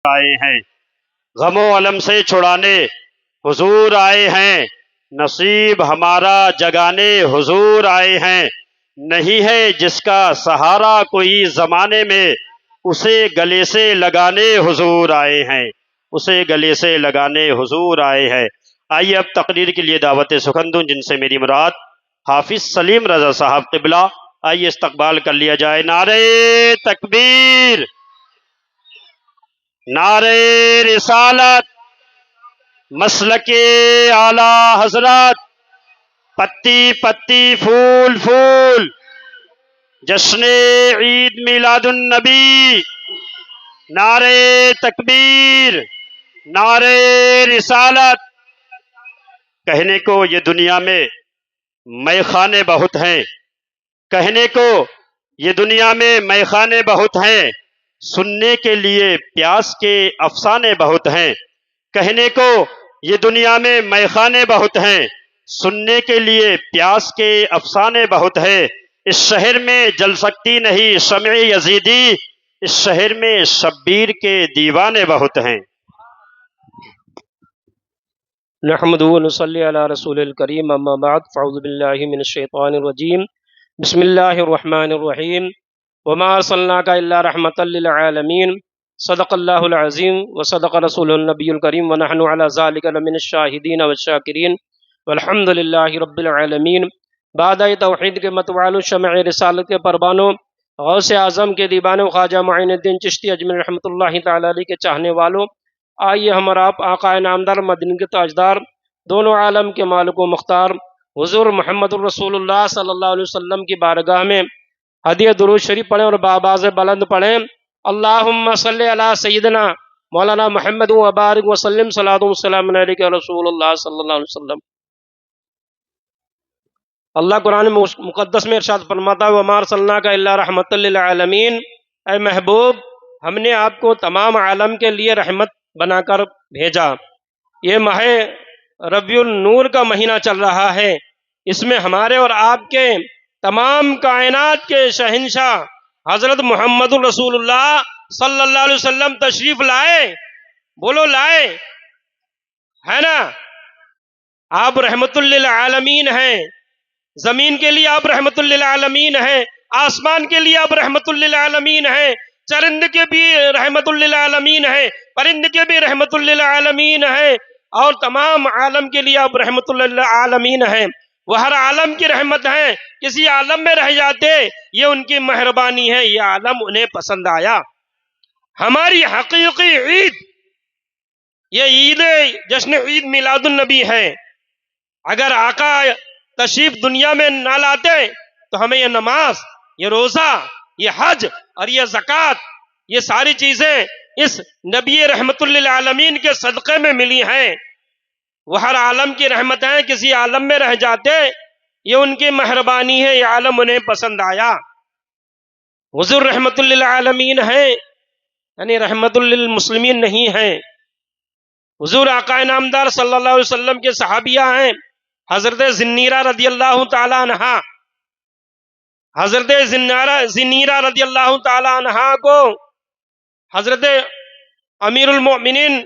آئے ہیں، غم و علم سے چھڑانے حضور آئے ہیں، نصیب ہمارا جگانے حضور آئے ہیں، نہیں ہے جس کا سہارا کوئی زمانے میں، اسے گلے سے لگانے حضور آئے ہیں، اسے گلے سے لگانے حضور آئے ہیں۔ آئیے اب تقریر کے لیے دعوت سخن دوں، جن سے میری مراد حافظ سلیم رضا صاحب قبلہ۔ آئیے استقبال کر لیا جائے۔ نعرہ تکبیر، نعرہ رسالت، مسلک اعلی حضرت، پتی پتی پھول پھول، جشن عید میلاد النبی، نعرہ تکبیر، نعرہ رسالت۔ کہنے کو یہ دنیا میں میخانے بہت ہیں، کہنے کو یہ دنیا میں میخانے بہت ہیں، سننے کے لیے پیاس کے افسانے بہت ہیں، کہنے کو یہ دنیا میں میخانے بہت ہیں، سننے کے لیے پیاس کے افسانے بہت ہیں، اس شہر میں جل سکتی نہیں شمع یزیدی، اس شہر میں شبیر کے دیوانے بہت ہیں۔ نحمد و نصلی علی رسول الکریم، اما بعد، فاعوذ باللہ من الشیطان الرجیم، بسم اللہ الرحمن الرحیم، وما ارسلناک الا رحمتا للعالمین، صدق اللہ العظیم وصدق رسول النبی الکریم، ونحن علی ذالک لمن الشاہدین والشاکرین، والحمد للہ رب العالمین۔ بعد توحید کے متوالو، شمع رسالت کے پروانوں، غوث اعظم کے دیوانوں، خواجہ معین الدین چشتی اجمیر رحمۃ اللہ تعالی علیہ کے چاہنے والوں، آئیے ہم اور آپ آقا نامدار، مدینے کے تاجدار، دونوں عالم کے مالک و مختار حضور محمد الرسول اللہ صلی اللہ علیہ وسلم کی بارگاہ میں ہدیہ درود شریف پڑھیں اور بآواز بلند پڑھیں۔ اللہم صلی علی سیدنا مولانا محمد و بارک وسلم، صلاۃ و سلام علیک رسول اللہ صلی اللہ علیہ وسلم۔ اللہ قرآن مقدس میں ارشاد فرماتا ہے، وما ارسلناک الا رحمۃ للعالمین، اے محبوب ہم نے آپ کو تمام عالم کے لیے رحمت بنا کر بھیجا۔ یہ ماہ ربیع النور کا مہینہ چل رہا ہے، اس میں ہمارے اور آپ کے تمام کائنات کے شہنشاہ حضرت محمد الرسول اللہ صلی اللہ علیہ وسلم تشریف لائے۔ بولو لائے، ہے نا؟ آپ رحمت للعالمین ہیں، زمین کے لیے آپ رحمت للعالمین ہیں، آسمان کے لیے آپ رحمت للعالمین ہیں، چرند کے بھی رحمت للعالمین ہیں، پرند کے بھی رحمت للعالمین ہیں، اور تمام عالم کے لیے آپ رحمت للعالمین ہیں۔ وہ ہر عالم کی رحمت ہیں، کسی عالم میں رہ جاتے یہ ان کی مہربانی ہے، یہ عالم انہیں پسند آیا۔ ہماری حقیقی عید یہ عید جشن عید میلاد النبی ہے۔ اگر آقا تشریف دنیا میں نہ لاتے تو ہمیں یہ نماز، یہ روزہ، یہ حج اور یہ زکوٰۃ، یہ ساری چیزیں اس نبی رحمت للعالمین کے صدقے میں ملی ہیں۔ وہ ہر عالم کی رحمت ہیں، کسی عالم میں رہ جاتے یہ ان کی مہربانی ہے، یہ عالم انہیں پسند آیا۔ حضور رحمت للعالمین ہیں، یعنی رحمت للمسلمین نہیں ہیں۔ حضور آقا نامدار صلی اللہ علیہ وسلم کے صحابیہ ہیں، حضرت زنیرہ رضی اللہ تعالی عنہا، حضرت زنیرہ رضی اللہ تعالی عنہا کو حضرت امیر المؤمنین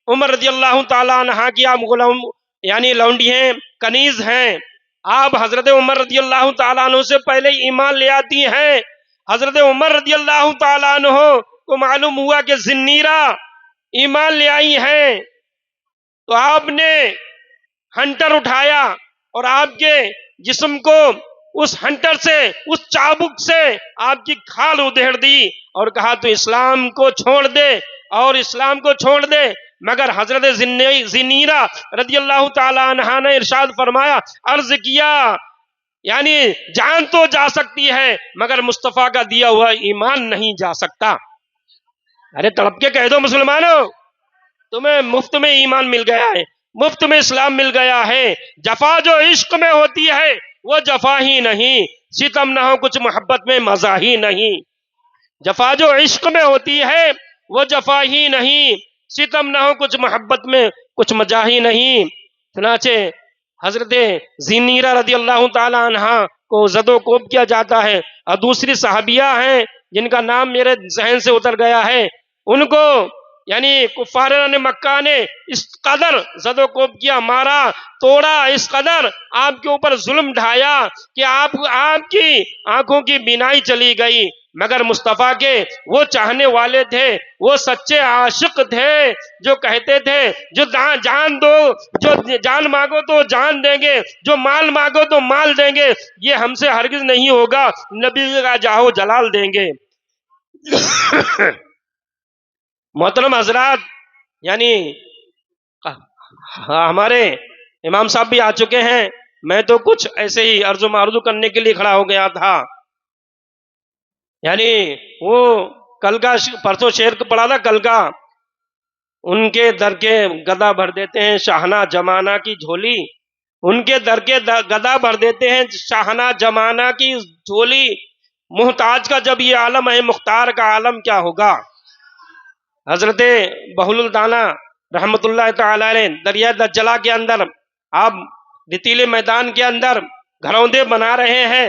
عمر رضی اللہ تعالی عنہ کی آپ غلام یعنی لونڈی ہیں، کنیز ہیں۔ آپ حضرت عمر رضی اللہ تعالیٰ عنہ سے پہلے ایمان لے آتی ہیں۔ حضرت عمر رضی اللہ تعالیٰ عنہ کو معلوم ہوا کہ زنیرہ ایمان لے آئی ہیں، تو آپ نے ہنٹر اٹھایا اور آپ کے جسم کو اس ہنٹر سے، اس چابک سے آپ کی کھال ادھیڑ دی اور کہا تو اسلام کو چھوڑ دے، اور اسلام کو چھوڑ دے۔ مگر حضرت زنیرہ رضی اللہ تعالی عنہ نے ارشاد فرمایا، عرض کیا یعنی جان تو جا سکتی ہے مگر مصطفیٰ کا دیا ہوا ایمان نہیں جا سکتا۔ ارے تڑپ کے کہہ دو مسلمانوں، تمہیں مفت میں ایمان مل گیا ہے، مفت میں اسلام مل گیا ہے۔ جفا جو عشق میں ہوتی ہے وہ جفا ہی نہیں، ستم نہ ہو کچھ محبت میں مزہ ہی نہیں۔ جفا جو عشق میں ہوتی ہے وہ جفا ہی نہیں، ستم نہ ہو کچھ محبت میں کچھ مزہ ہی نہیں۔ چنانچہ حضرت زنیرہ رضی اللہ تعالی عنہ کو زد و کوب کیا جاتا ہے، اور دوسری صحابیہ ہیں جن کا نام میرے ذہن سے اتر گیا ہے، ان کو یعنی کفار مکہ نے اس قدر زد و کوب کیا، مارا توڑا، اس قدر آپ کے اوپر ظلم ڈھایا کہ آپ کی آنکھوں کی بینائی چلی گئی، مگر مصطفیٰ کے وہ چاہنے والے تھے، وہ سچے عاشق تھے جو کہتے تھے جو جان دو، جو جان مانگو تو جان دیں گے، جو مال مانگو تو مال دیں گے، یہ ہم سے ہرگز نہیں ہوگا، نبی کا جاہو جلال دیں گے۔ محترم حضرات، یعنی ہمارے امام صاحب بھی آ چکے ہیں، میں تو کچھ ایسے ہی عرض و معروض کرنے کے لیے کھڑا ہو گیا تھا۔ یعنی وہ کل کا پرسوں شعر پڑھا تھا کل کا، ان کے در کے گدا بھر دیتے ہیں شاہنہ جمانہ کی جھولی، ان کے در کے گدا بھر دیتے ہیں شاہنہ جمانہ کی جھولی، محتاج کا جب یہ عالم ہے مختار کا عالم کیا ہوگا۔ حضرت بہل الدانہ رحمت اللہ تعالی علیہ دریا دجلہ کے اندر، آپ ریتیلے میدان کے اندر گھروندے بنا رہے ہیں،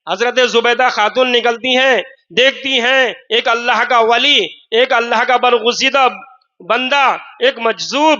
حضرت زبیدہ خاتون نکلتی ہیں، دیکھتی ہیں ایک اللہ کا ولی، ایک اللہ کا برگزیدہ بندہ، ایک مجذوب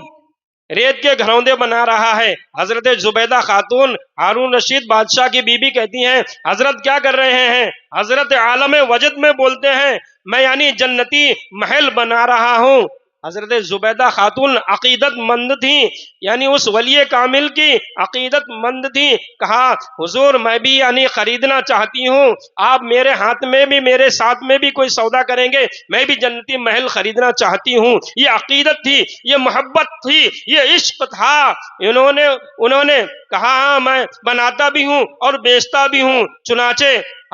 ریت کے گھروندے بنا رہا ہے۔ حضرت زبیدہ خاتون ہارون رشید بادشاہ کی بیوی کہتی ہیں حضرت کیا کر رہے ہیں؟ حضرت عالم وجد میں بولتے ہیں میں یعنی جنتی محل بنا رہا ہوں۔ حضرت زبیدہ خاتون عقیدت مند تھی، یعنی اس ولی کامل کی عقیدت مند تھی، کہا حضور میں بھی یعنی خریدنا چاہتی ہوں، آپ میرے ہاتھ میں بھی میرے ساتھ میں بھی کوئی سودا کریں گے، میں بھی جنتی محل خریدنا چاہتی ہوں۔ یہ عقیدت تھی، یہ محبت تھی، یہ عشق تھا۔ انہوں نے کہا ہاں میں بناتا بھی ہوں اور بیچتا بھی ہوں۔ چنانچہ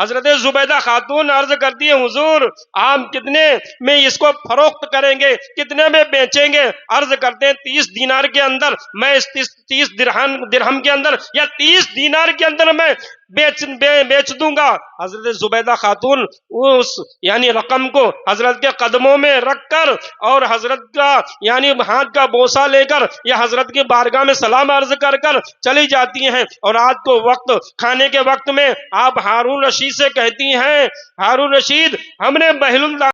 حضرت زبیدہ خاتون عرض کرتی ہے حضور آپ کتنے میں اس کو فروخت کریں گے، کتنے میں بیچیں گے؟ عرض کرتے ہیں 30 دینار کے اندر میں اس 30 درہم کے اندر یا 30 دینار کے اندر میں بیچ دوں گا۔ حضرت زبیدہ خاتون اس یعنی رقم کو حضرت کے قدموں میں رکھ کر اور حضرت کا یعنی ہاتھ کا بوسہ لے کر یا حضرت کی بارگاہ میں سلام عرض کر کر چلی جاتی ہیں، اور رات کو وقت کھانے کے وقت میں آپ ہارون رشید سے کہتی ہیں ہارون رشید ہم نے بہل